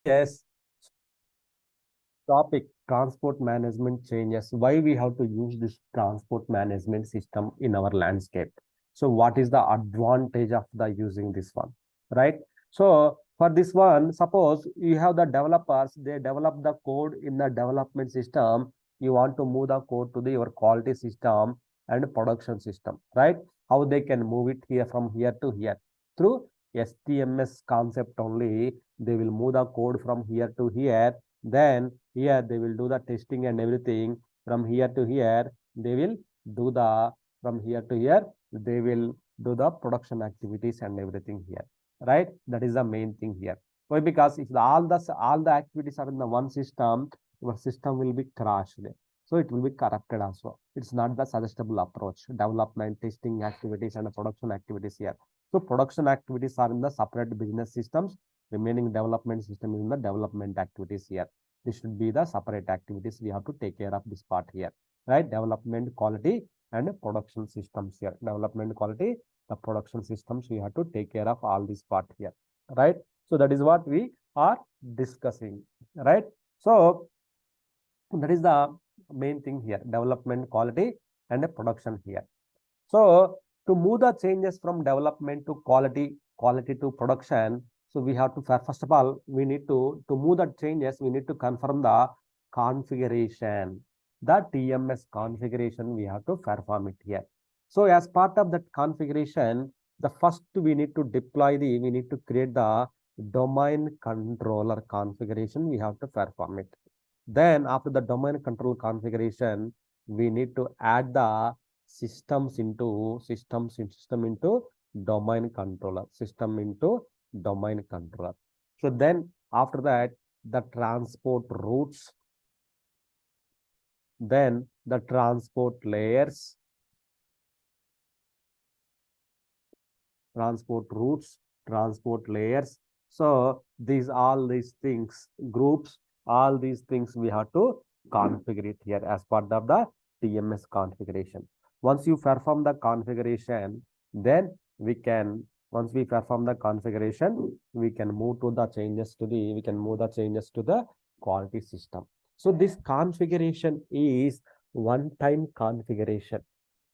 Yes, topic transport management changes. Why we have to use this transport management system in our landscape? So, what is the advantage of the using this one, right? So, for this one, suppose you have the developers, they develop the code in the development system. You want to move the code to the your quality system and production system, right? How they can move it here from here to here through STMS concept only. They will move the code from here to here, then here they will do the testing and everything. From here to here they will do the, from here to here they will do the production activities and everything here, right? That is the main thing here. Why? Because if all the activities are in the one system, your system will be crashed, so it will be corrupted also. It's not the suggestible approach. Development, testing activities and production activities here. So production activities are in the separate business systems. Remaining development system is in the development activities here. This should be the separate activities. We have to take care of this part here, right? Development, quality and production systems here. Development, quality, the production systems, we have to take care of all this part here, right? So that is what we are discussing, right? So that is the main thing here, development, quality and production here. So to move the changes from development to quality, quality to production, so we have to, first of all, we need to move the changes, we need to confirm the configuration, the TMS configuration, we have to perform it here. So as part of that configuration, the first we need to deploy the, we need to create the domain controller configuration, we have to perform it. Then after the domain control configuration, we need to add the system into domain controller, system into domain controller. So then after that, the transport routes, then the transport layers, transport routes, transport layers. So all these things, groups, all these things we have to configure it here as part of the TMS configuration. Once you perform the configuration, then we can, once we perform the configuration, we can move to the changes to the, we can move the changes to the quality system. So this configuration is one-time configuration.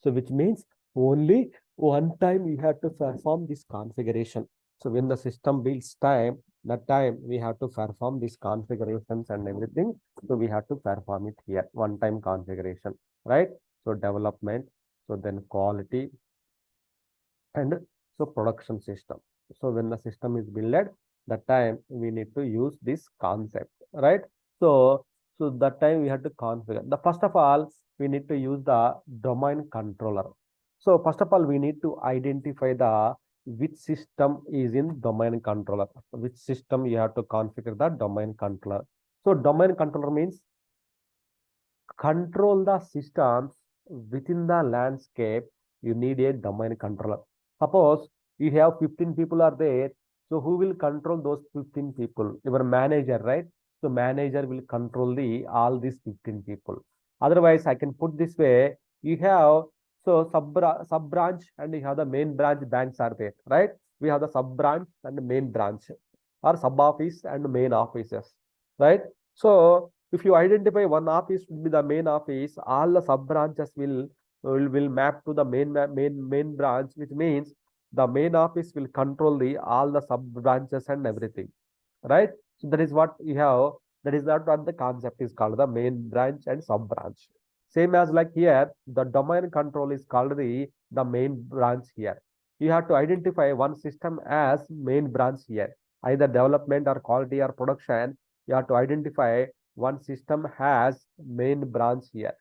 So which means only one time we have to perform this configuration. So when the system builds time, that time we have to perform these configurations and everything. So we have to perform it here, one-time configuration, right? So development, so then quality, and so production system. So when the system is built, that time we need to use this concept, right? So that time we have to configure. The first of all, we need to use the domain controller. So first of all, we need to identify the which system is in domain controller, which system you have to configure the domain controller. So domain controller means control the systems within the landscape. You need a domain controller. Suppose you have 15 people are there. So who will control those 15 people? Your manager, right? So manager will control the all these 15 people. Otherwise, I can put this way. You have so sub branch and you have the main branch banks are there, right? We have the sub branch and the main branch, or sub office and main offices, right? So if you identify one office will be the main office, all the sub branches will map to the main branch, which means the main office will control the all the sub branches and everything, right? So that is what you have. That is what the concept is called, the main branch and sub branch. Same as like here, the domain control is called the main branch here. You have to identify one system as main branch here, either development or quality or production. You have to identify one system has main branch here,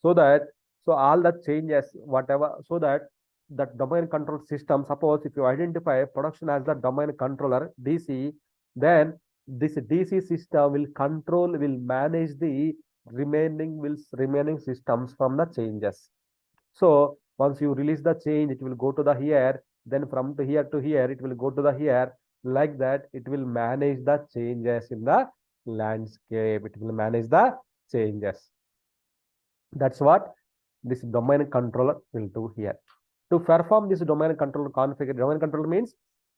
so that so all the changes whatever, so that that domain control system, suppose if you identify production as the domain controller DC, then this DC system will control, will manage the remaining systems from the changes. So once you release the change, it will go to the here, then from the here to here, it will go to the here. Like that, it will manage the changes in the landscape. It will manage the changes. That's what this domain controller will do here. To perform this domain controller configuration, domain controller means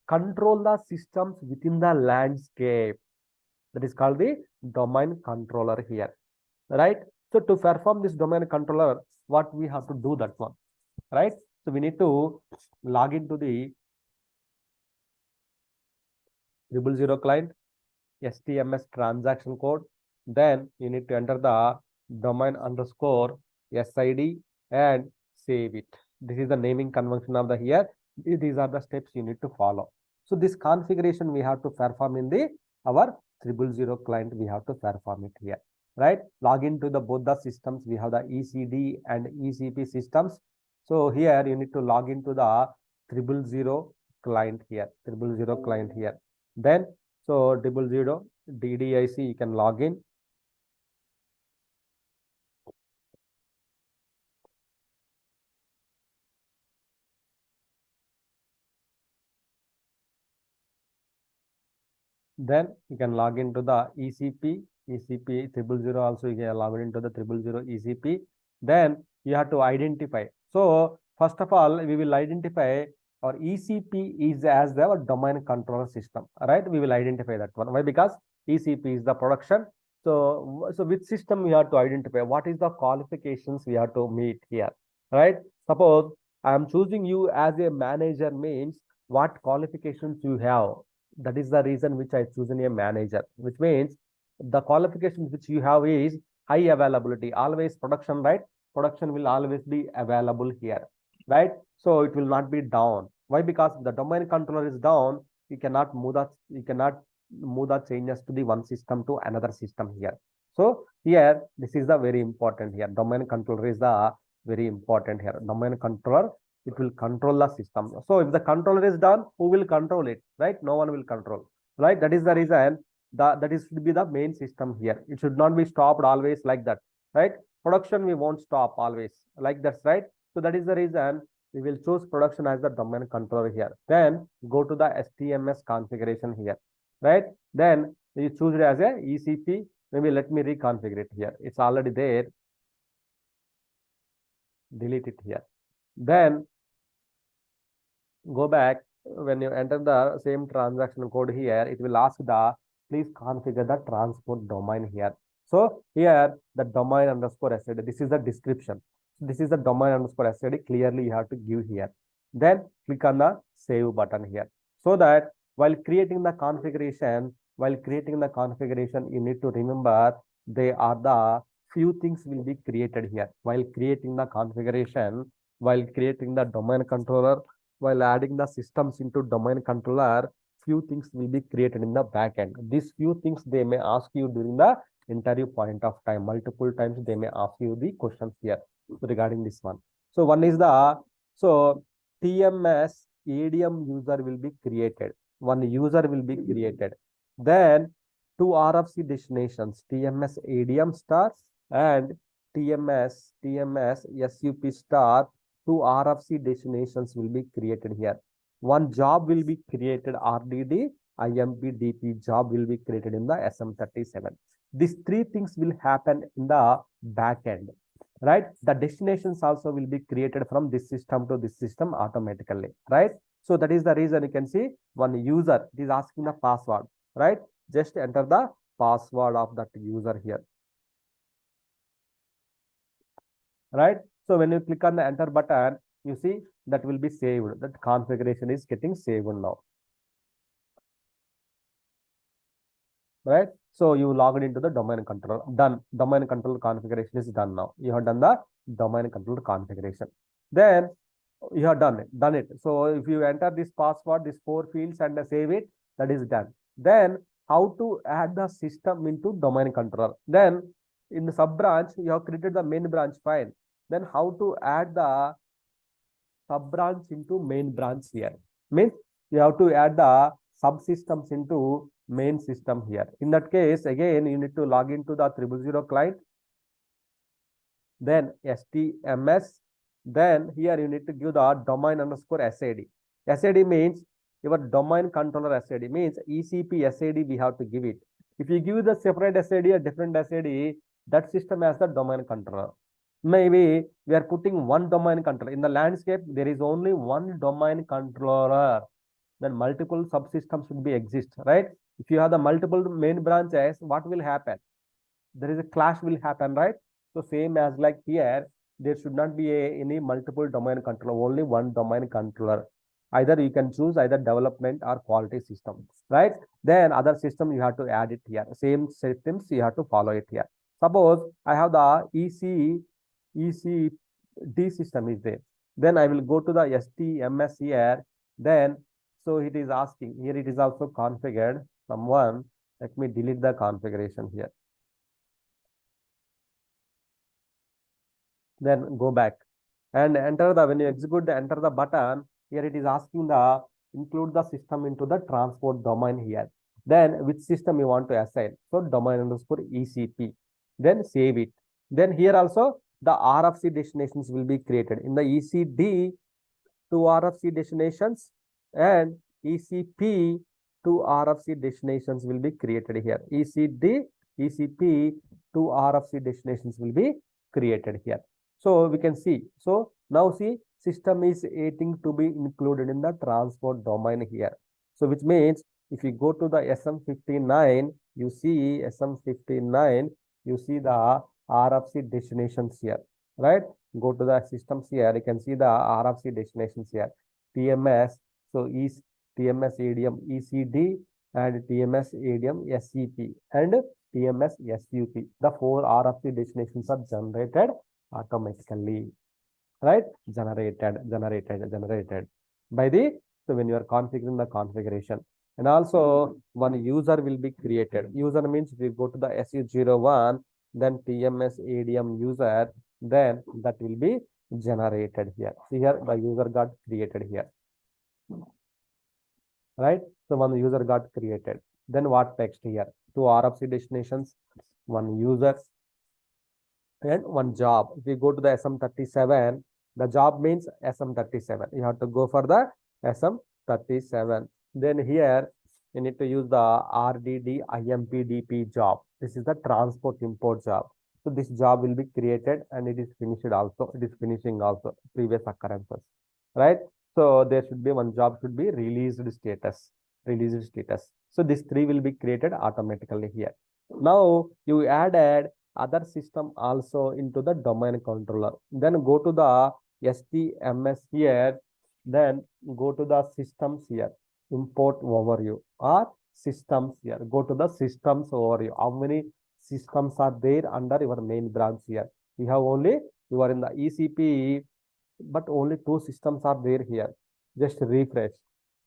control the systems within the landscape. That is called the domain controller here, right? So to perform this domain controller, what we have to do that one, right? So we need to log into the 000 client, STMS transaction code. Then you need to enter the domain underscore SID and save it. This is the naming convention of the here. These are the steps you need to follow. So this configuration we have to perform in the our 000 client. We have to perform it here, right? Log into the both the systems. We have the ECD and ECP systems. So here you need to log into the 000 client here, 000 client here. Then so 000 DDIC you can log in. Then you can log into the ECP, ECP 000 also you can log into the 000 ECP. Then you have to identify. So first of all, we will identify our ECP is as the domain controller system, right? We will identify that one. Why? Because ECP is the production. So which system we have to identify? What is the qualifications we have to meet here, right? Suppose I am choosing you as a manager means what qualifications you have. That is the reason which I chosen a manager, which means the qualifications which you have is high availability, always production, right? Production will always be available here, right? So it will not be down. Why? Because the domain controller is down, you cannot move the changes to the one system to another system here. So here, this is the very important here. Domain controller is the very important here. Domain controller, it will control the system. So if the controller is done, who will control it, right? No one will control, right? That is the reason that is should be the main system here. It should not be stopped always like that, right? Production we won't stop always like that, right? So that is the reason we will choose production as the domain controller here. Then go to the STMS configuration here, right? Then you choose it as a ECP. Maybe let me reconfigure it here. It's already there. Delete it here. Then go back. When you enter the same transaction code here, it will ask the please configure the transport domain here. So here the domain underscore SID. This is the description. This is the domain underscore SID. Clearly you have to give here. Then click on the save button here. So that while creating the configuration, you need to remember they are the few things will be created here. While creating the configuration, while creating the domain controller, while adding the systems into domain controller, few things will be created in the backend. These few things they may ask you during the interview point of time. Multiple times they may ask you the questions here regarding this one. So one is the TMS ADM user will be created. One user will be created. Then two RFC destinations, TMS ADM star and TMS SUP star. Two RFC destinations will be created here. One job will be created, RDD, IMP, DP job will be created in the SM37. These three things will happen in the back end, right? The destinations also will be created from this system to this system automatically, right? So that is the reason you can see one user is asking the password, right? Just enter the password of that user here, right? So when you click on the enter button, you see that will be saved. That configuration is getting saved now, right? So you logged into the domain controller. Done. Domain controller configuration is done now. You have done the domain controller configuration. Then you have done it. So if you enter this password, these four fields and save it, that is done. Then how to add the system into domain controller? Then in the sub branch, you have created the main branch file. Then how to add the sub branch into main branch here? Means you have to add the subsystems into main system here. In that case, again, you need to log into the 000 client, then STMS, then here you need to give the domain underscore SID. SID means your domain controller SID means ECP SID we have to give it. If you give the separate SID or different SID, that system has the domain controller. Maybe we are putting one domain controller. In the landscape, there is only one domain controller. Then multiple subsystems should be exist, right? If you have the multiple main branches, what will happen? There is a clash will happen, right? So same as like here, there should not be any multiple domain controller, only one domain controller. Either you can choose either development or quality system, right? Then other system you have to add it here. Same systems you have to follow it here. Suppose I have the ECD system is there. Then I will go to the STMS here. Then so it is asking here. It is also configured. Someone let me delete the configuration here. Then go back and enter the, when you execute the enter the button, here it is asking the include the system into the transport domain here. Then which system you want to assign? So domain underscore ECP. Then save it. Then here also the RFC destinations will be created in the ECD. Two RFC destinations and ECP, two RFC destinations will be created here. ECD, ECP, two RFC destinations will be created here. So we can see. So now see, system is waiting to be included in the transport domain here. So which means if you go to the SM59, you see SM59, you see the RFC destinations here, right? Go to the systems here, you can see the RFC destinations here. TMS, so is TMS ADM ECD and TMS ADM SCP and TMS SUP. The four RFC destinations are generated automatically, right? Generated by the, so when you are configuring the configuration. And also one user will be created. User means if you go to the SU01, then TMS ADM user, then that will be generated here. See here the user got created here, right? So one user got created. Then what text here? Two RFC destinations, one user and one job. If you go to the SM37, the job means SM37. You have to go for the SM37. Then here you need to use the RDD IMPDP job. This is the transport import job. So this job will be created and it is finished also. It is finishing also previous occurrences, right? So there should be one job should be released status. Released status. So this three will be created automatically here. Now you added other system also into the domain controller. Then go to the STMS here. Then go to the systems here. Import overview or systems here. Go to the systems overview. How many systems are there under your main branch here? You have only, you are in the ECP, but only two systems are there here. Just refresh.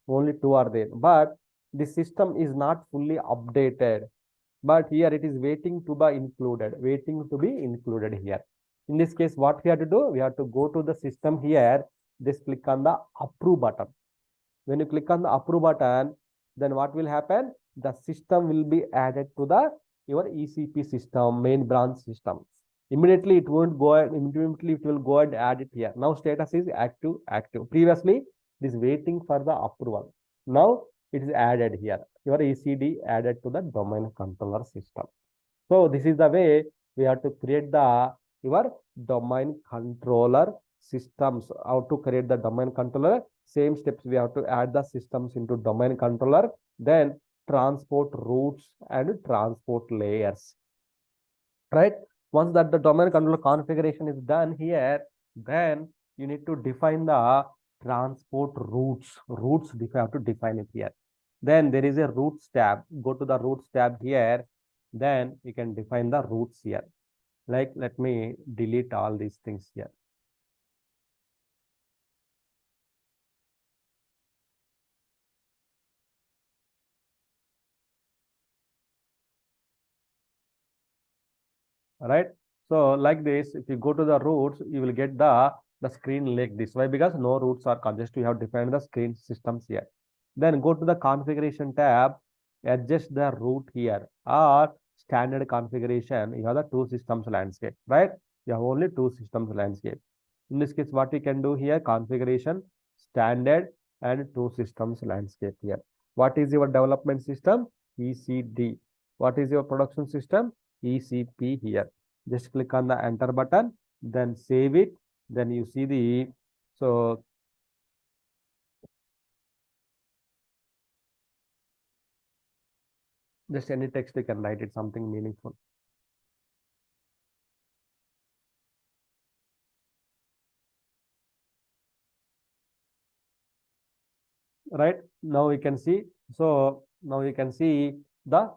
Only two are there. But the system is not fully updated. But here it is waiting to be included here. In this case, what we have to do? We have to go to the system here. Just click on the approve button. When you click on the approve button, then what will happen? The system will be added to the your ECP system, main branch system. Immediately it won't go ahead, immediately it will go and add it here. Now status is active. Previously it is waiting for the approval. Now it is added here. Your ECD added to the domain controller system. So this is the way we have to create the your domain controller systems. How to create the domain controller? Same steps we have to add the systems into domain controller, then transport routes and transport layers, right? Once that the domain controller configuration is done here, then you need to define the transport routes. You have to define it here. Then there is a routes tab. Go to the routes tab here. Then you can define the routes here. Like, let me delete all these things here. All right. So like this, if you go to the routes, you will get the screen like this. Why? Because no routes are congested. You have defined the screen systems here. Then go to the configuration tab, adjust the route here or standard configuration. You have the two systems landscape, right? You have only two systems landscape. In this case, what you can do here, configuration, standard and two systems landscape here. What is your development system? ECD. What is your production system? ECP here. Just click on the enter button, then save it. Then you see the, so Just any text you can write it, something meaningful. Right now we can see. So now you can see the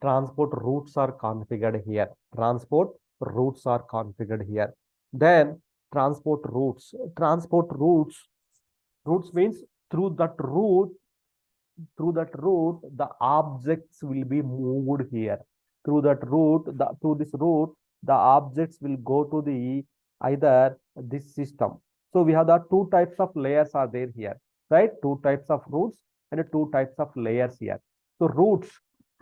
transport routes are configured here. Transport routes are configured here. Then routes means through that route the objects will be moved here. Through this route the objects will go to the either this system. So we have the two types of layers are there here, right? Two types of routes and two types of layers here. So routes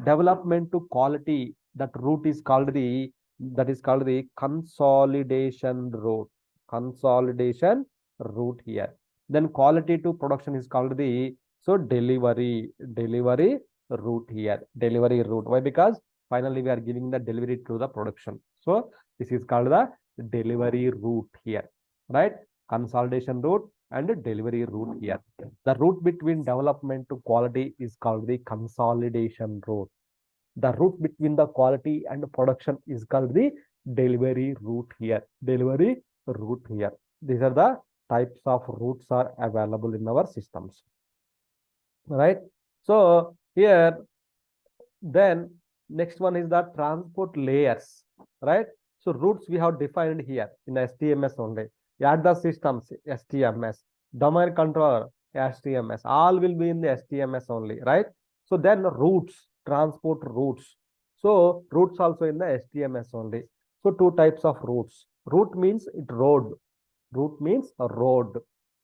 development to quality, that is called the consolidation route here. Then quality to production is called the delivery route here. Delivery route. Why? Because finally we are giving the delivery to the production. So this is called the delivery route here, right? Consolidation route and delivery route here. The route between development to quality is called the consolidation route. The route between the quality and production is called the delivery route here. Delivery route here. These are the types of routes are available in our systems, right? So here, then next one is the transport layers, right? So routes we have defined here in the STMS only. Add the systems, STMS, domain controller, STMS, all will be in the STMS only, right? So then routes, transport routes. So routes also in the STMS only. So two types of routes. Route means it road. Route means a road.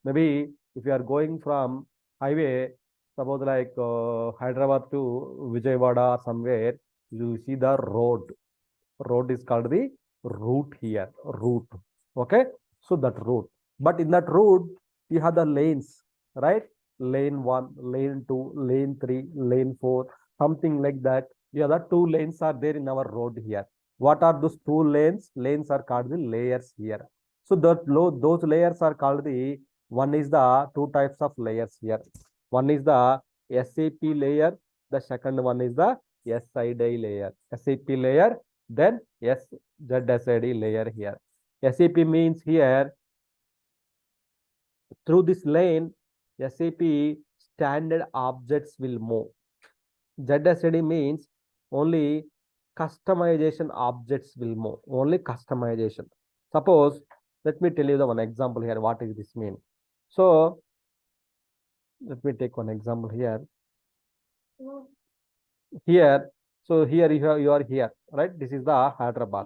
Maybe if you are going from highway, suppose like Hyderabad to Vijayawada or somewhere, you see the road. Road is called the route here. Route. Okay. So that route. But in that route, you have the lanes, right? Lane 1, lane 2, lane 3, lane 4, something like that. Yeah, the two lanes are there in our road here. What are those two lanes? Lanes are called the layers here. So those layers are called the, one is the two types of layers here. One is the SAP layer. The second one is the SID layer. SAP layer, then ZSID layer here. SAP means here, through this lane, SAP standard objects will move. ZSID means only customization objects will move. Only customization. Suppose, let me tell you the one example here. What does this mean? So, let me take one example here. Here, so here you are here, right? This is the Hyderabad,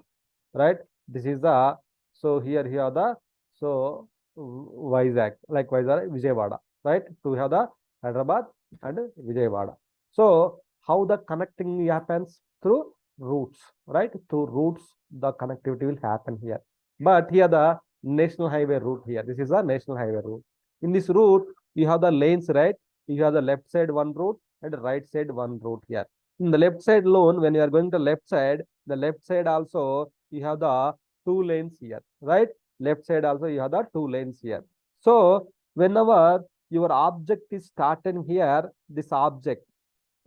right? This is the, so here the, so Vizag, like Vijayawada, right? So we have the Hyderabad and Vijayawada. So how the connecting happens? Through routes, right? Through routes, the connectivity will happen here. But here the national highway route here. This is the national highway route. In this route, you have the lanes, right? You have the left side one route and right side one route here. In the left side alone, when you are going to left side, the left side also you have the two lanes here, right? Left side also you have the two lanes here. So whenever your object is starting here, this object,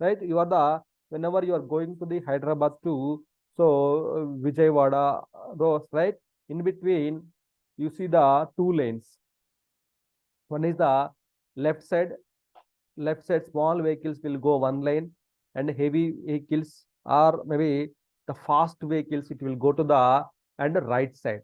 right? You are the, whenever you are going to the Hyderabad to, so Vijayawada roads, right? In between, you see the two lanes. One is the left side small vehicles will go one lane and heavy vehicles or maybe the fast vehicles, it will go to the and the right side,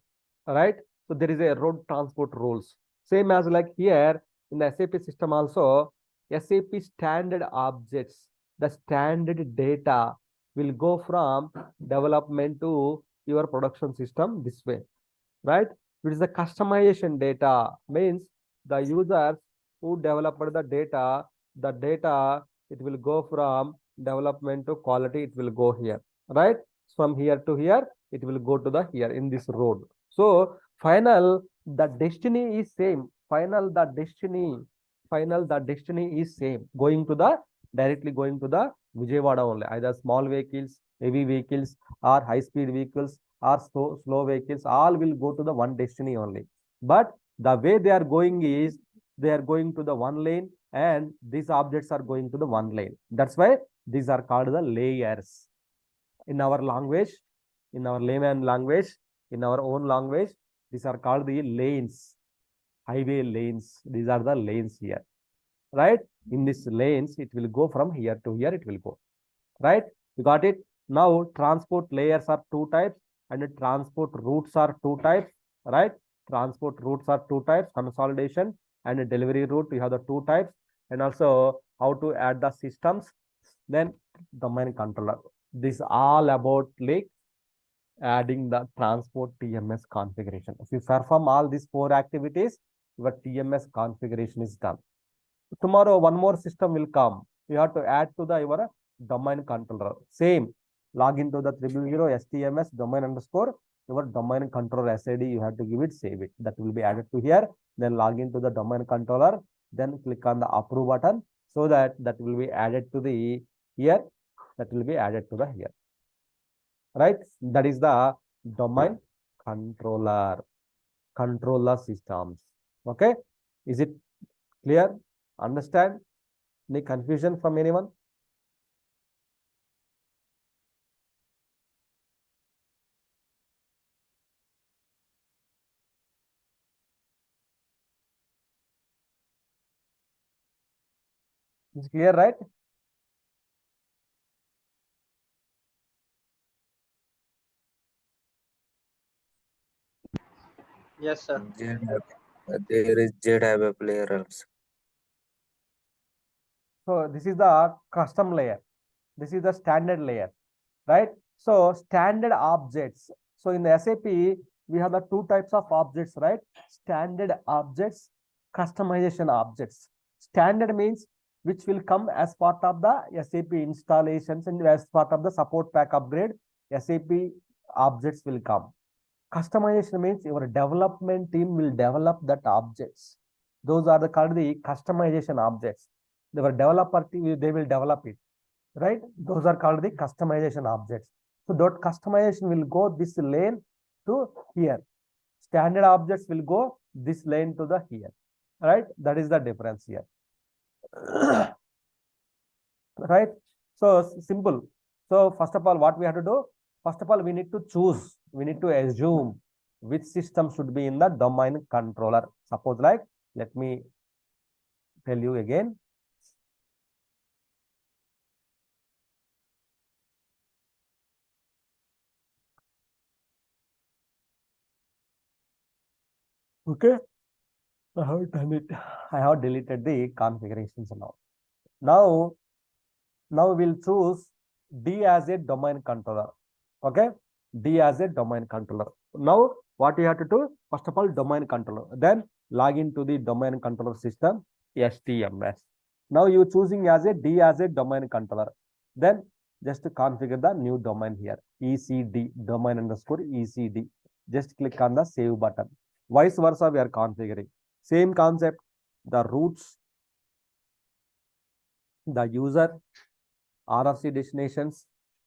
right? So there is a road transport rules. Same as like here in the SAP system also, SAP standard objects, the standard data will go from development to your production system this way, right? It is the customization data, means the users who developed the data, it will go from development to quality, it will go here, right? From here to here, it will go to the here in this road. So final, the destiny is same. Final, the destiny is same. Directly going to the Vijayawada only. Either small vehicles, heavy vehicles, or high speed vehicles, or slow vehicles, all will go to the one destiny only. But the way they are going is, they are going to the one lane and these objects are going to the one lane. That's why These are called the layers. In our language, in our layman language, in our own language, these are called the lanes, highway lanes. These are the lanes here, right? In this lanes, it will go from here to here, it will go, right? You got it? Now, transport layers are two types and transport routes are two types, right? Transport routes are two types, consolidation and delivery route. You have the two types, and also how to add the systems, then domain controller. This all about like adding the transport TMS configuration. If you perform all these four activities, your TMS configuration is done. Tomorrow, one more system will come. You have to add to the your domain controller. Same. Log into the 000 STMS domain underscore your domain controller SID. You have to give it, save it. That will be added to here. Then log into the domain controller. Then click on the approve button so that that will be added to the here. That will be added to the here. Right? That is the domain controller systems. Okay? Is it clear? Understand? Any confusion from anyone? It's clear, right? Yes, sir. There is JDAB player also. So this is the custom layer. This is the standard layer, right? So standard objects. So in the SAP, we have the two types of objects, right? Standard objects, customization objects. Standard means which will come as part of the SAP installations and as part of the support pack upgrade, SAP objects will come. Customization means your development team will develop that objects. Those are the called the customization objects. Your developer team, they will develop it, right? Those are called the customization objects. So that customization will go this lane to here. Standard objects will go this lane to the here, right? That is the difference here. Right? So simple. So first of all, what we have to do? First of all, we need to choose. We need to assume which system should be in the domain controller. Suppose like, let me tell you again. Okay. I have done it. I have deleted the configurations now. Now we'll choose D as a domain controller. Okay. D as a domain controller. Now what you have to do? First of all, domain controller. Then log into the domain controller system, STMS. Now you choosing as a D as a domain controller. Then just to configure the new domain here, ECD, domain underscore ECD. Just click on the save button. Vice versa, we are configuring. Same concept, the routes, the user, RFC destinations,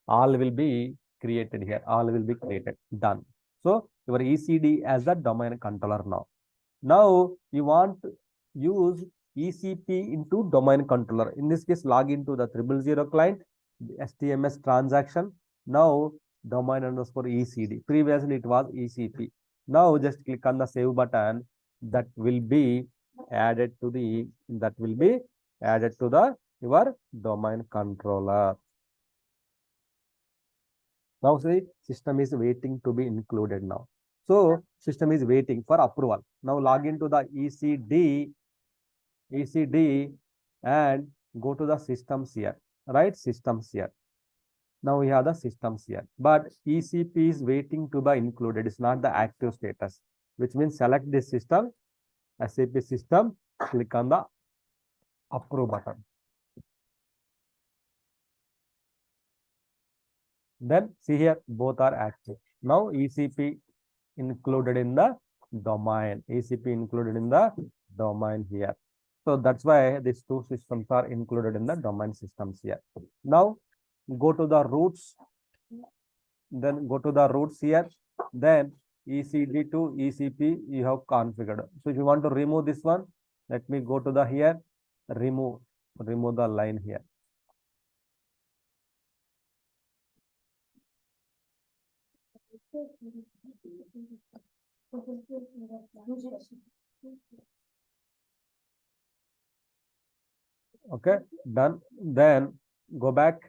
all will be created here. All will be created. Done. So your ECD as the domain controller now. Now you want to use ECP into domain controller. In this case, log into the 000 client, STMS transaction. Now domain underscore ECD. Previously it was ECP. Now just click on the save button. That will be added to the your domain controller. Now see, system is waiting to be included now. So system is waiting for approval. Now log into the ECD and go to the systems here, right? Systems here. Now we have the systems here, but ECP is waiting to be included. It's not the active status, which means select this system, SAP system, click on the approve button. Then see here, both are active. Now ECP included in the domain. ECP included in the domain here. So that's why these two systems are included in the domain systems here. Now go to the routes. Then go to the routes here. Then ECD to ECP you have configured. So if you want to remove this one, let me go to the here, remove the line here. Okay, done. Then go back,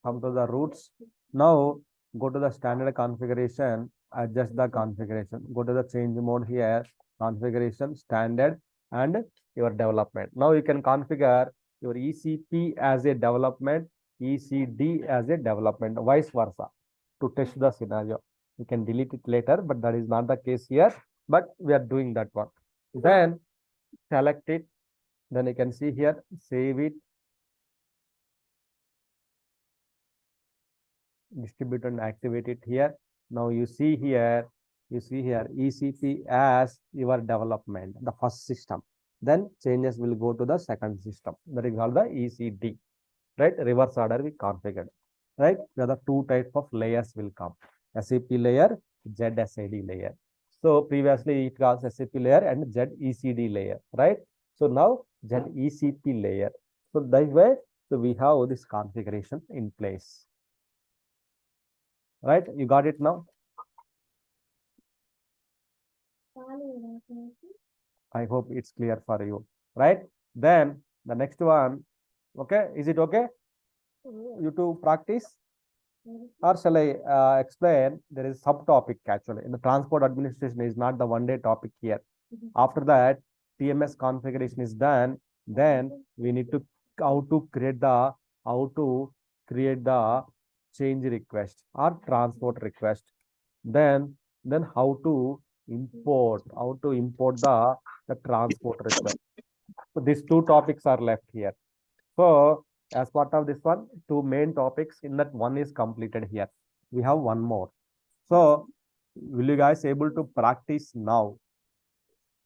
come to the roots. Now go to the standard configuration, adjust the configuration. Go to the change mode here, configuration, standard, and your development. Now you can configure your ECP as a development, ECD as a development, vice versa, to test the scenario. You can delete it later, but that is not the case here. But we are doing that one. Then select it. Then you can see here, save it, distribute and activate it here. Now you see here ECP as your development, the first system. Then changes will go to the second system. That is called the ECD, right? Reverse order we configured, right? The other two type of layers will come: SAP layer, ZSID layer. So previously it was SAP layer and ZECD layer, right? So now ZECP layer. So that way, so we have this configuration in place. Right? You got it now? I hope it's clear for you. Right? Then the next one. Okay. Is it okay? You to practice? Or shall I explain? There is subtopic actually. In the transport administration is not the one-day topic here. After that, TMS configuration is done. Then we need to how to create the change request or transport request. Then how to import the transport request. So these two topics are left here. So as part of this one, two main topics in that one is completed here. We have one more. So will you guys able to practice now?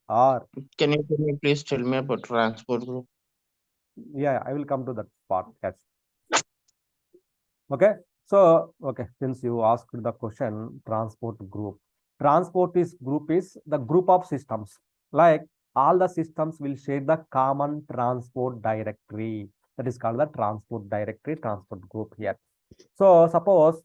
Or Can you please tell me about transport group? yeah, I will come to that part. Yes. Okay. So okay, since you asked the question, transport group. Transport is the group of systems. Like all the systems will share the common transport directory. That is called the transport directory, transport group here. So suppose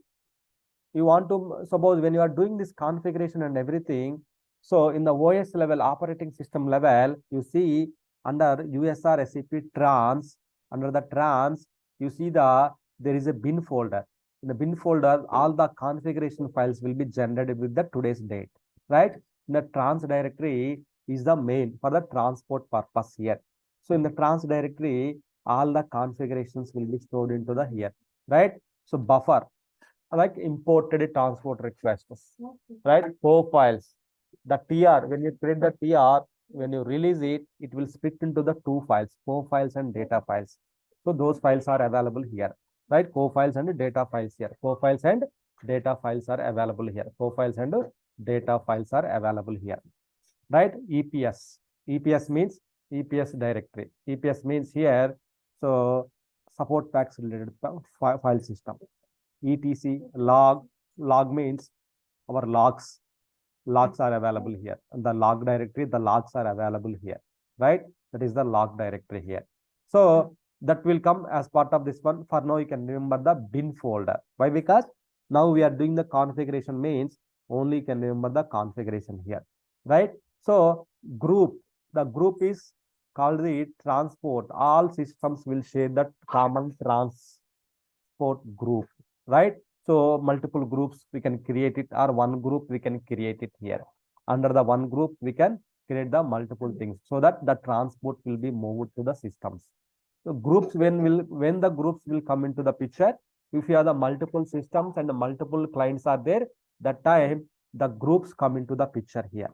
when you are doing this configuration and everything, so in the OS level, operating system level, you see under USR SAP trans, under the trans, you see there is a bin folder. In the bin folder, all the configuration files will be generated with the today's date, right? In the trans directory is the main for the transport purpose here. So in the trans directory, all the configurations will be stored into the here, right? So buffer, like imported transport requests, right? Four files. The TR, when you create the TR, when you release it, it will split into the two files, core files and data files. So those files are available here, right? Core files and data files here. Core files and data files are available here. Core files and data files are available here, right? EPS. EPS means EPS directory. EPS means here, so support packs related file system. ETC log means our logs are available here. And the log directory, the logs are available here, right? That is the log directory here. So that will come as part of this one. For now, you can remember the bin folder. Why? Because now we are doing the configuration means only you can remember the configuration here, right? So the group is called the transport. All systems will share that common transport group, right? So multiple groups we can create it, or one group we can create it here. Under the one group, we can create the multiple things so that the transport will be moved to the systems. So groups, when the groups will come into the picture, if you have the multiple systems and the multiple clients are there, that time the groups come into the picture here.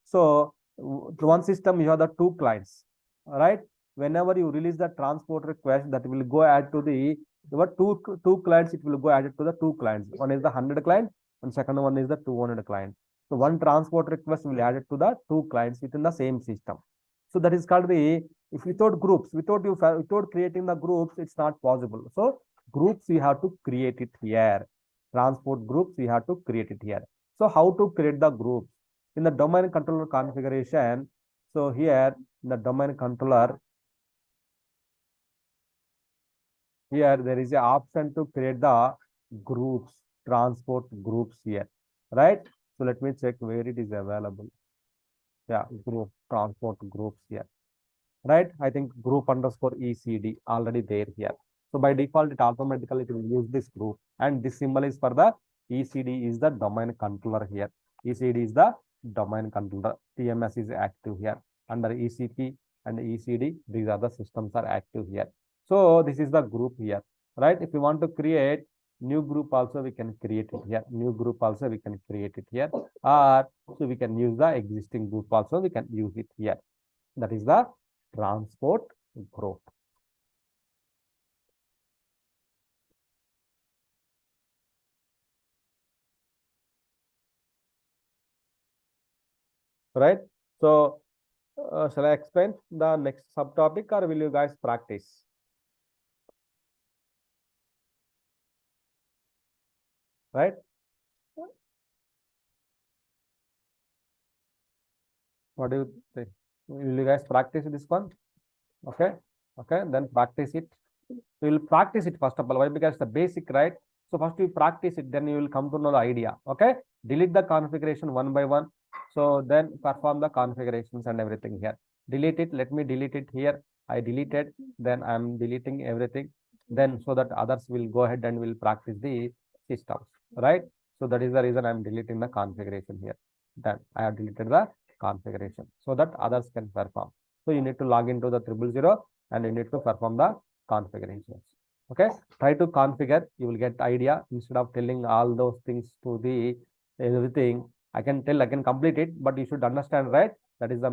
So one system you have the two clients, right? Whenever you release the transport request, that will go add to the your two clients, it will go added to the two clients. One is the 100 client and second one is the 200 client. So one transport request will add it to the two clients within the same system. So that is called if without groups, without creating the groups, it's not possible. So groups we have to create it here. Transport groups we have to create it here. So how to create the groups? In the domain controller configuration, so here in the domain controller, here there is an option to create the groups. transport groups here, right? So let me check where it is available. Yeah, group transport groups here, right? I think group underscore ECD already there here. So by default, it automatically will use this group, and this symbol is for the ECD is the domain controller here. ECD is the domain controller. TMS is active here. Under ECP and ECD, these are the systems are active here. So this is the group here, right? If you want to create new group also, we can create it here. New group also we can create it here, or so we can use the existing group also, we can use it here. That is the transport group. Right? So, shall I explain the next subtopic, or will you guys practice? Right? What do you think? Will you guys practice this one? Okay. Okay. Then practice it. We will practice it first of all. Why? Because the basic, right? So first you practice it, then you will come to know the idea. Okay. Delete the configuration one by one. So then perform the configurations and everything here. Delete it. Let me delete it here. I deleted. Then I'm deleting everything. Then so that others will go ahead and will practice the systems. Right. So that is the reason I'm deleting the configuration here. Then I have deleted the configuration so that others can perform. So you need to log into the 000 and you need to perform the configurations. Okay, try to configure, you will get idea. Instead of telling all those things to the everything, I can complete it, but you should understand, right? That is the